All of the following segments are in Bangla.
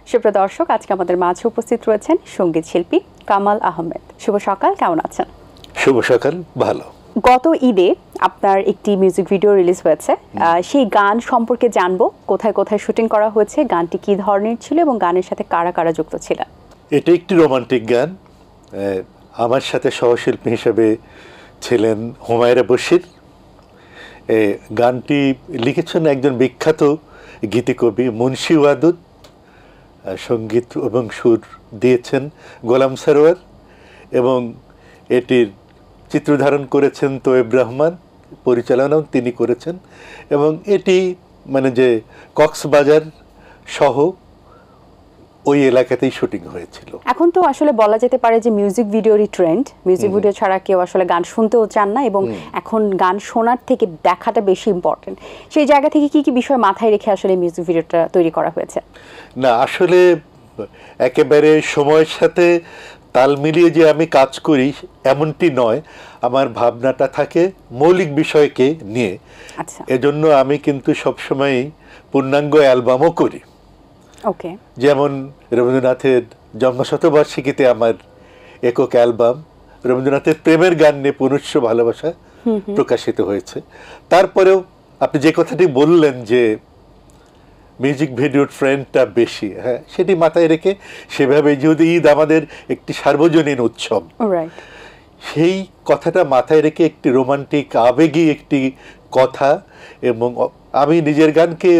সুপ্রিয় দর্শক, আজকে আমাদের মাঝে উপস্থিত রয়েছেন সঙ্গীত শিল্পী কামাল আহমেদ। শুভ সকাল, কেমন আছেন? শুভ সকাল, ভালো। গত ঈদে আপনার একটি মিউজিক ভিডিও রিলিজ হয়েছে, সেই গান সম্পর্কে জানবো। কোথায় কোথায় শুটিং করা হয়েছে, গানটি কি ধরনের ছিল এবং গানের সাথে কারা কারা যুক্ত ছিলেন? এটা একটি রোমান্টিক গান। আমার সাথে সহশিল্পী হিসেবে ছিলেন হুমায়রা বশির। গানটি লিখেছেন একজন বিখ্যাত গীতিকবি মুন্সি ওয়াদুদ। সঙ্গীত এবং সুর দিয়েছেন গোলাম সরোয়ার এবং এটির চিত্রধারণ করেছেন তোয়েব রহমান, পরিচালনাও তিনি করেছেন। এবং এটি মানে যে কক্সবাজার সহ ওই এলাকাতেই শুটিং হয়েছিল। এখন তো আসলে বলা যেতে পারে যে মিউজিক ভিডিওরই ট্রেন্ড। মিউজিক ভিডিও ছাড়া কেউ আসলে গান শুনতেও চান না এবং এখন গান শোনার থেকে দেখাটা বেশি ইম্পর্টেন্ট। সেই জায়গা থেকে কি কি বিষয় মাথায় রেখে আসলে মিউজিক ভিডিওটা তৈরি করা হয়েছে? না, আসলে একেবারে সময়ের সাথে তাল মিলিয়ে যে আমি কাজ করি এমনটি নয়। আমার ভাবনাটা থাকে মৌলিক বিষয়কে নিয়ে। আচ্ছা, এজন্য আমি কিন্তু সবসময় পূর্ণাঙ্গ অ্যালবামও করি। ওকে। যেমন রবীন্দ্রনাথের জন্মশতবার্ষিকীতে আমার একক অ্যালবাম রবীন্দ্রনাথের প্রেমের গান নিয়ে পুনশ্চ ভালোবাসা প্রকাশিত হয়েছে। তারপরেও আপনি যে কথাটি বললেন যে মিউজিক ভিডিওর ট্রেন্ডটা বেশি, হ্যাঁ, সেটি মাথায় রেখে সেভাবে যেহেতু ঈদ আমাদের একটি সার্বজনীন উৎসব, সেই কথাটা মাথায় রেখে একটি রোমান্টিক আবেগী একটি কথা। এবং আমি নিজের গানকে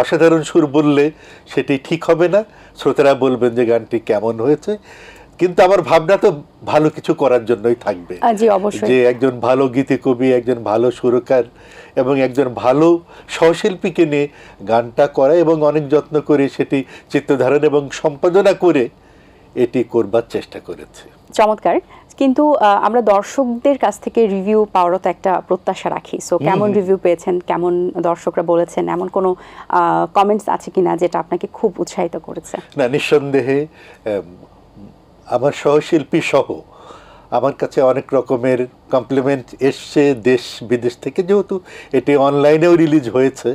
অসাধারণ সুর বললে সেটি ঠিক হবে না, শ্রোতারা বলবেন যে গানটি কেমন হয়েছে। কিন্তু আমার ভাবনা তো ভালো কিছু করার জন্যই থাকবে, যে একজন ভালো গীতিকবি, একজন ভালো সুরকার এবং একজন ভালো সহশিল্পীকে নিয়ে গানটা করা এবং অনেক যত্ন করে সেটি চিত্রধারণ এবং সম্পাদনা করে এটি করবার চেষ্টা করেছে। চমৎকার। কিন্তু আমরা দর্শকদের কাছ থেকে রিভিউ পাওয়ারও তো একটা প্রত্যাশা রাখি। সো কেমন রিভিউ পেয়েছেন, কেমন দর্শকরা বলেছেন, এমন কোনো কমেন্টস আছে কিনা যেটা আপনাকে খুব উৎসাহিত করেছে? না, নিঃসন্দেহে আমার সহশিল্পী সহ আমার কাছে অনেক রকমের কমপ্লিমেন্ট এসছে দেশ বিদেশ থেকে। যেহেতু এটি অনলাইনেও রিলিজ হয়েছে,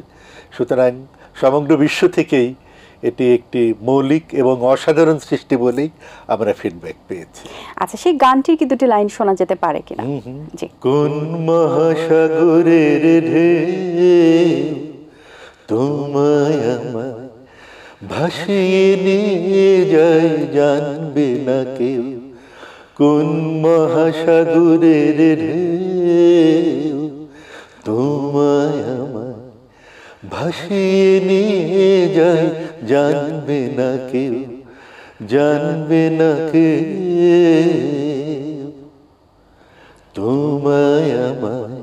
সুতরাং সমগ্র বিশ্ব থেকেই এটি একটি মৌলিক এবং অসাধারণ সৃষ্টি বলেই আমরা ফিডব্যাক পেয়েছি। আচ্ছা, সেই গানটির কি দুটি লাইন শোনা যেতে পারে কিনা? জি। কোন মহাসাগরের ঢেউ তোমায় আমায় ভাসিয়ে নিয়ে যায়, জানবে না কেউ। কোন মহাসাগরের ঢেউ তোমায় আমায় ভাসিয়ে নিয়ে যায়, জানবে না কেউ, জানবে না কেউ। তোমায় আমায়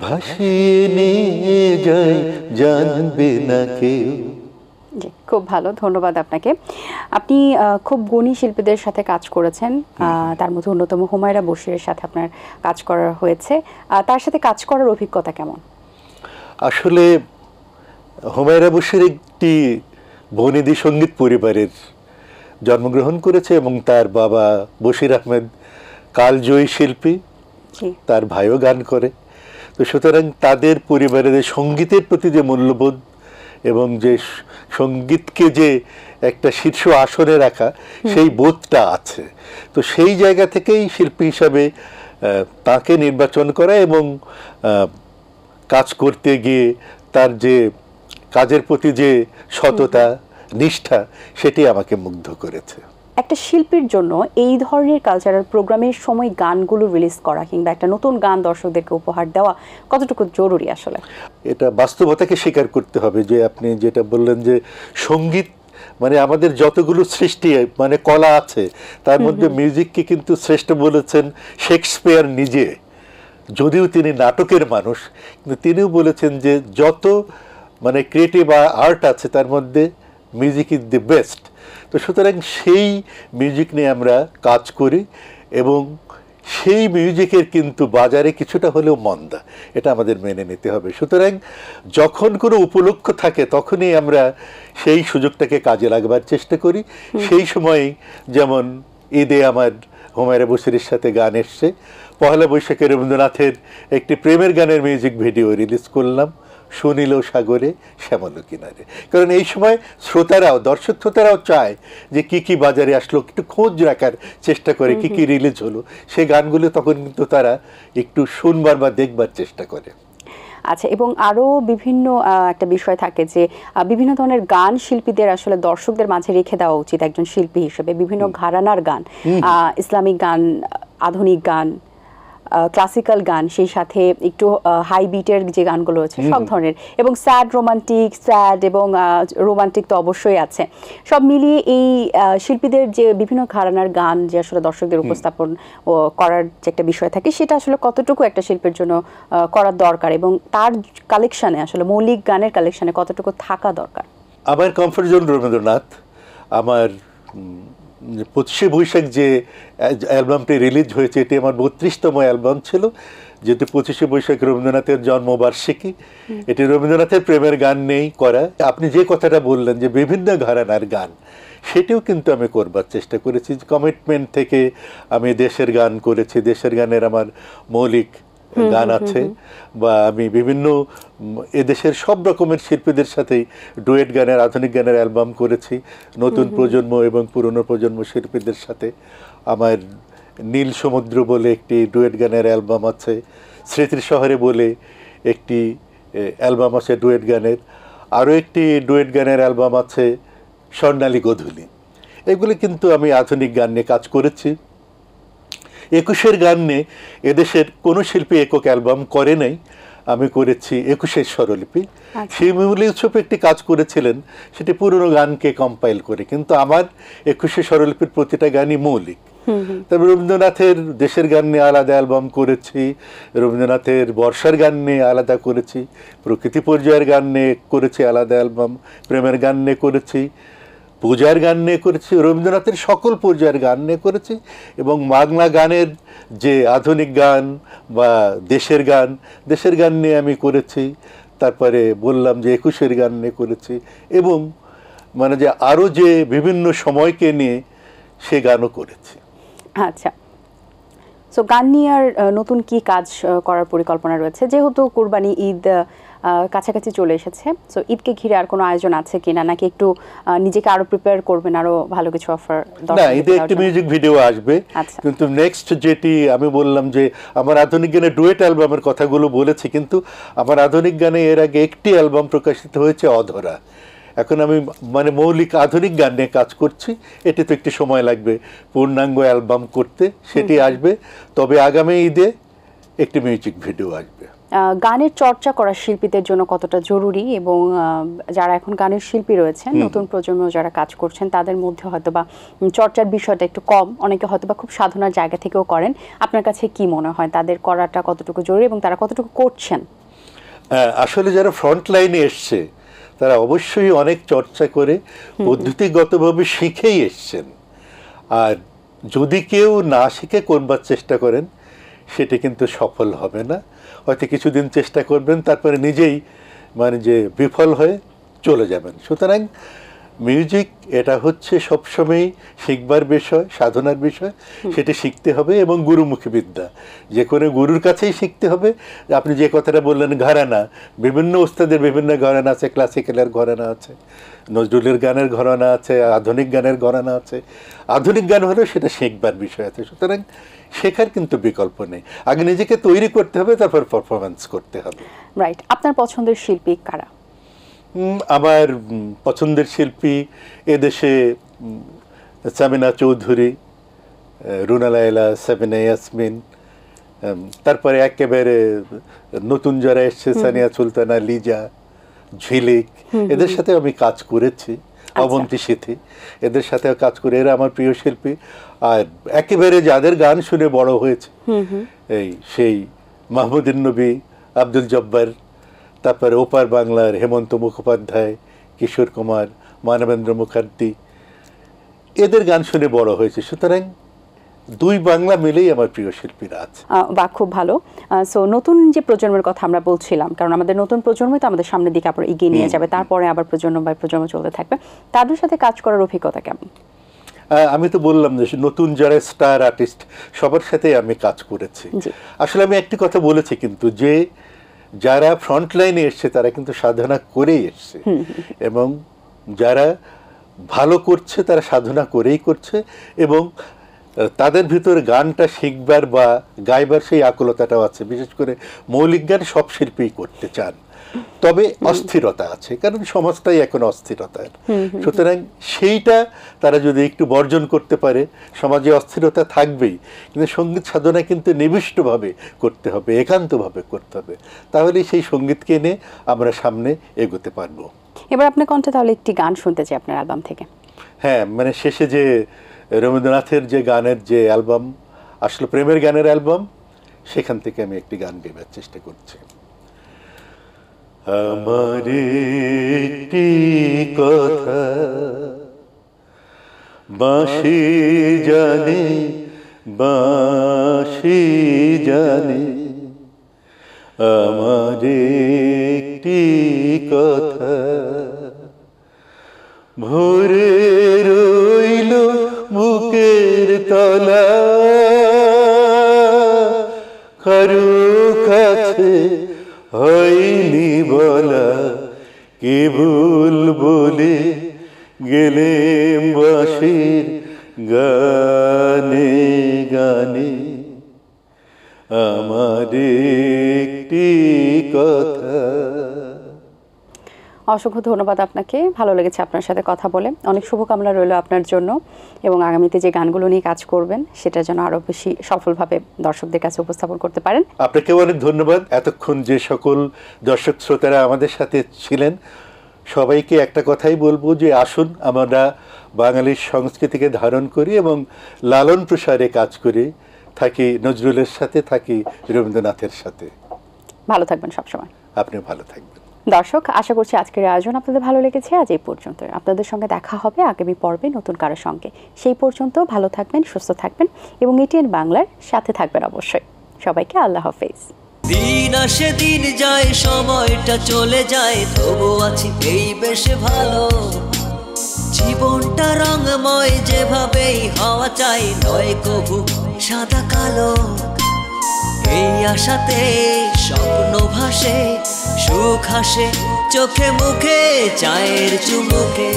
ভাসিয়ে নিয়ে যায়, জানবে না কেউ। খুব ভালো, ধন্যবাদ আপনাকে। আপনি খুব গুণী শিল্পীদের সাথে কাজ করেছেন, তার মধ্যে অন্যতম হুমায়রা বশিরের সাথে আপনার কাজ করা হয়েছে। তার সাথে কাজ করার অভিজ্ঞতা কেমন? আসলে হুমায়রা বশির একটি বনেদি সঙ্গীত পরিবারের জন্মগ্রহণ করেছে এবং তার বাবা বশির আহমেদ কালজয়ী শিল্পী, তার ভাইও গান করে। তো সুতরাং তাদের পরিবারের সঙ্গীতের প্রতি যে মূল্যবোধ এবং যে সঙ্গীতকে যে একটা শীর্ষ আসনে রাখা, সেই বোধটা আছে। তো সেই জায়গা থেকেই শিল্পী হিসাবে তাকে নির্বাচন করা এবং কাজ করতে গিয়ে তার যে কাজের প্রতি যে সততা, নিষ্ঠা, সেটি আমাকে মুগ্ধ করেছে। একটা শিল্পীর জন্য এই ধরনের কালচারাল প্রোগ্রামের সময় গানগুলো রিলিজ করা কিংবা একটা নতুন গান দর্শকদেরকে উপহার দেওয়া কতটুকু জরুরি? আসলে এটা বাস্তবতাকে স্বীকার করতে হবে যে আপনি যেটা বললেন যে সঙ্গীত মানে আমাদের যতগুলো সৃষ্টি মানে কলা আছে তার মধ্যে মিউজিককে কিন্তু শ্রেষ্ঠ বলেছেন শেক্সপিয়ার নিজে। যদিও তিনি নাটকের মানুষ, কিন্তু তিনিও বলেছেন যে যত মানে ক্রিয়েটিভ আর্ট আছে তার মধ্যে মিউজিক ইজ দি বেস্ট। তো সুতরাং সেই মিউজিক নিয়ে আমরা কাজ করি এবং সেই মিউজিকের কিন্তু বাজারে কিছুটা হলেও মন্দা, এটা আমাদের মেনে নিতে হবে। সুতরাং যখন কোনো উপলক্ষ থাকে তখনই আমরা সেই সুযোগটাকে কাজে লাগবার চেষ্টা করি। সেই সময় যেমন ঈদে আমার হুমায়রা বশিরের সাথে গান এসছে, পহেলা বৈশাখে রবীন্দ্রনাথের একটি প্রেমের গানের মিউজিক ভিডিও রিলিজ করলাম সুনীল সাগরে শ্যামল কিনারে। কারণ এই সময় শ্রোতারাও, দর্শক শ্রোতারাও চায় যে কি কি বাজারে আসলো, একটু খোঁজ রাখার চেষ্টা করে কি কি রিলিজ হলো, সেই গানগুলো তখন কিন্তু তারা একটু শুনবার বা দেখবার চেষ্টা করে। আচ্ছা, এবং আরো বিভিন্ন একটা বিষয় থাকে যে বিভিন্ন ধরনের গান শিল্পীদের আসলে দর্শকদের মাঝে রেখে দেওয়া উচিত একজন শিল্পী হিসেবে। বিভিন্ন ঘরানার গান, ইসলামিক গান, আধুনিক গান, ক্লাসিক্যাল গান, সেই সাথে একটু হাই বিটের যে গানগুলো আছে সব ধরনের, এবং স্যাড এবং রোমান্টিক তো অবশ্যই আছে। সব মিলিয়ে এই শিল্পীদের যে বিভিন্ন ঘরানার গান যে আসলে দর্শকদের উপস্থাপন ও করার যে একটা বিষয় থাকে, সেটা আসলে কতটুকু একটা শিল্পীর জন্য করার দরকার, এবং তার কালেকশনে আসলে মৌলিক গানের কালেকশনে কতটুকু থাকা দরকার? আমার কমফোর্ট জোন রবীন্দ্রনাথ। আমার 25শে বৈশাখ যে অ্যালবামটি রিলিজ হয়েছে, এটি আমার 32তম অ্যালবাম ছিল, যেহেতু 25শে বৈশাখ রবীন্দ্রনাথের জন্মবার্ষিকী। এটি রবীন্দ্রনাথের প্রেমের গান নেই করা। আপনি যে কথাটা বললেন যে বিভিন্ন ঘরানার গান, সেটিও কিন্তু আমি করবার চেষ্টা করেছি। কমিটমেন্ট থেকে আমি দেশের গান করেছি, দেশের গানের আমার মৌলিক গান আছে, বা আমি বিভিন্ন এদেশের সব রকমের শিল্পীদের সাথেই ডুয়েট গানের, আধুনিক গানের অ্যালবাম করেছি, নতুন প্রজন্ম এবং পুরনো প্রজন্ম শিল্পীদের সাথে। আমার নীল সমুদ্র বলে একটি ডুয়েট গানের অ্যালবাম আছে, স্মৃতির শহরে বলে একটি অ্যালবাম আছে ডুয়েট গানের, আরও একটি ডুয়েট গানের অ্যালবাম আছে স্বর্ণালী গোধূলি। এগুলি কিন্তু আমি আধুনিক গান নিয়ে কাজ করেছি। 21-এর গান নিয়ে এদেশের কোনো শিল্পী একক অ্যালবাম করে নাই, আমি করেছি 21-এর স্বরলিপি। সেই মূল্য উৎসবে একটি কাজ করেছিলেন, সেটি পুরনো গানকে কম্পাইল করে, কিন্তু আমার 21-এর স্বরলিপির প্রতিটা গানই মৌলিক। তবে রবীন্দ্রনাথের দেশের গান নিয়ে আলাদা অ্যালবাম করেছি, রবীন্দ্রনাথের বর্ষার গান নিয়ে আলাদা করেছি, প্রকৃতি পর্যায়ের গান নিয়ে করেছি আলাদা অ্যালবাম, প্রেমের গান নিয়ে করেছি, পূজার গান নিয়ে করেছি, রবীন্দ্রনাথের সকল পর্যায়ের গান নিয়ে করেছি। এবং বাংলা গানের যে আধুনিক গান বা দেশের গান নিয়ে আমি করেছি। তারপরে বললাম যে 21-এর গান নিয়ে করেছি, এবং মানে যে আরও যে বিভিন্ন সময়কে নিয়ে সে গানও করেছি। আচ্ছা, সো গান নিয়ে আর নতুন কি কাজ করার পরিকল্পনা রয়েছে? যেহেতু কুরবানি ঈদ কাছাকাছি চলে এসেছে, সো ঈদকে ঘিরে আর কোনো আয়োজন আছে কিনা, নাকি একটু নিজেকে আরো প্রিপেয়ার করবেন, আরো ভালো কিছু অফার? না, ঈদে একটি মিউজিক ভিডিও আসবে, কিন্তু নেক্সট যেটি আমি বললাম যে আমার আধুনিক গানে ডুয়েট অ্যালবামের কথাগুলো বলেছি, কিন্তু আমার আধুনিক গানে এর আগে একটি অ্যালবাম প্রকাশিত হয়েছে অধরা। এখন আমি মানে মৌলিক আধুনিক গান নিয়ে কাজ করছি, এটি তো একটি সময় লাগবে পূর্ণাঙ্গ অ্যালবাম করতে, সেটি আসবে। তবে আগামী ঈদে একটি মিউজিক ভিডিও আসবে। গানের চর্চা করা শিল্পীদের জন্য কতটা জরুরি, এবং যারা এখন গানের শিল্পী রয়েছেন, নতুন প্রজন্ম যারা কাজ করছেন, তাদের মধ্যে হয়তোবা চর্চার বিষয়টা একটু কম, অনেকে হয়তোবা খুব সাধনার জায়গা থেকেও করেন, আপনার কাছে কি মনে হয় তাদের করাটা কতটুকু জরুরি এবং তারা কতটুকু করছেন? আসলে যারা ফ্রন্ট লাইনে এসছে তারা অবশ্যই অনেক চর্চা করে পদ্ধতিগতভাবে শিখেই এসছেন। আর যদি কেউ না শিখে করবার চেষ্টা করেন, সেটি কিন্তু সফল হবে না। হয়তো কিছুদিন চেষ্টা করবেন, তারপরে নিজেই মানে যে বিফল হয়ে চলে যাবেন। সুতরাং মিউজিক এটা হচ্ছে সবসময় শিখবার বিষয়, সাধনার বিষয়, সেটি শিখতে হবে, এবং গুরুমুখী বিদ্যা যে কোনো গুরুর কাছেই শিখতে হবে। আপনি যে কথাটা বললেন ঘরানা, বিভিন্ন ওস্তাদের বিভিন্ন ঘরানা আছে, ক্লাসিক্যালের ঘরানা আছে, নজরুলের গানের ঘরানা আছে, আধুনিক গানের ঘরানা আছে। আধুনিক গান হলেও সেটা শিখবার বিষয় আছে। সুতরাং শেখার কিন্তু বিকল্প নেই, আগে নিজেকে তৈরি করতে হবে, তারপর পারফরমেন্স করতে হবে। রাইট। আপনার পছন্দের শিল্পী কারা? আমার পছন্দের শিল্পী এদেশে সামিনা চৌধুরী, রুনা লায়লা, সাবিনা ইয়াসমিন, তারপরে একেবারে নতুন যারা এসছে সানিয়া সুলতানা, লিজা, ঝিলিক, এদের সাথে আমি কাজ করেছি, অবন্তী সিথি, এদের সাথে কাজ করে, এরা আমার প্রিয় শিল্পী। আর একেবারে যাদের গান শুনে বড় হয়েছে, এই সেই মাহমুদুন নবী, আব্দুল জব্বার, তারপরে ওপার বাংলার হেমন্ত মুখোপাধ্যায়, কিশোর কুমার, মানবেন্দ্র মুখার্জি, এদের গান শুনে বড় হয়েছে। সুতরাং দুই বাংলা মিলেই আমার প্রিয় শিল্পীরা আছে। বা খুব ভালো। সো নতুন যে প্রজন্মের কথা আমরা বলছিলাম, কারণ আমাদের নতুন প্রজন্মই তো আমাদের সামনের দিকে আবার এগিয়ে নিয়ে যাবে, তারপরে আবার প্রজন্ম বাই প্রজন্ম চলতে থাকবে, তাদের সাথে কাজ করার অভিজ্ঞতা কেমন? আমি তো বললাম যে নতুন যারা স্টার আর্টিস্ট সবার সাথে আমি কাজ করেছি। আসলে আমি একটি কথা বলেছি কিন্তু, যে যারা ফ্রন্ট লাইনে এসছে তারা কিন্তু সাধনা করেই এসছে, এবং যারা ভালো করছে তারা সাধনা করেই করছে, এবং তাদের ভিতরে গানটা শিখবার বা গাইবার সেই আকুলতাটাও আছে। বিশেষ করে মৌলিক গান সব শিল্পীই করতে চান, তবে অস্থিরতা আছে, কারণ সমাজটাই এখন অস্থিরতার। সুতরাং সেইটা তারা যদি একটু বর্জন করতে পারে, সমাজে অস্থিরতা থাকবেই, কিন্তু সঙ্গীত সাধনা কিন্তু নিবিষ্টভাবে করতে হবে, একান্তভাবে করতে হবে, তাহলে সেই সঙ্গীতকে এনে আমরা সামনে এগোতে পারবো। এবার আপনার কণ্ঠে তাহলে একটি গান শুনতে চাই আপনার অ্যালবাম থেকে। হ্যাঁ, মানে শেষে যে রবীন্দ্রনাথের যে গানের যে অ্যালবাম, আসলে প্রেমের গানের অ্যালবাম, সেখান থেকে আমি একটি গান গাইবার চেষ্টা করছি। আমার একটি কথা বাঁশি জানে, বাঁশি জানে, আমার একটি কথা ভরে রইল বুকের তলা, কারো কাছে হয়নি বলা, কেবল বলে গেলেম বাঁশির গানে গানে, আমার একটি কথা। অসংখ্য ধন্যবাদ আপনাকে, ভালো লেগেছে আপনার সাথে কথা বলে। অনেক শুভকামনা রইল আপনার জন্য, এবং আগামীতে যে গানগুলো নিয়ে কাজ করবেন সেটা যেন আরও বেশি সফলভাবে দর্শকদের কাছে উপস্থাপন করতে পারেন। আপনাকেও অনেক ধন্যবাদ। এতক্ষণ যে সকল দর্শক শ্রোতারা আমাদের সাথে ছিলেন, সবাইকে একটা কথাই বলবো যে আসুন আমরা বাঙালির সংস্কৃতিকে ধারণ করি এবং লালন প্রসারে কাজ করি, থাকি নজরুলের সাথে, থাকি রবীন্দ্রনাথের সাথে। ভালো থাকবেন সবসময়। আপনি ভালো থাকবেন। দর্শক, আশা করছি আজকের আয়োজন আপনাদের ভালো লেগেছে। আজ এই পর্যন্ত। আপনাদের সঙ্গে দেখা হবে আগামী পর্বে নতুন কারোর সঙ্গে। সেই পর্যন্ত ভালো থাকবেন, সুস্থ থাকবেন এবং এটিএন বাংলার সাথে থাকবেন অবশ্যই। সবাইকে আল্লাহ হাফেজ। দিন আসে দিন যায়, সময়টা চলে যায়, তবু আছি এই বেশ ভালো। জীবনটা রঙময়, যেভাবেই হওয়া চাই, নয় কভু সাদা কালো। এই আশাতে স্বপ্ন ভাসে, সুখ হাসে চোখে মুখে, চায়ের চুমুকে।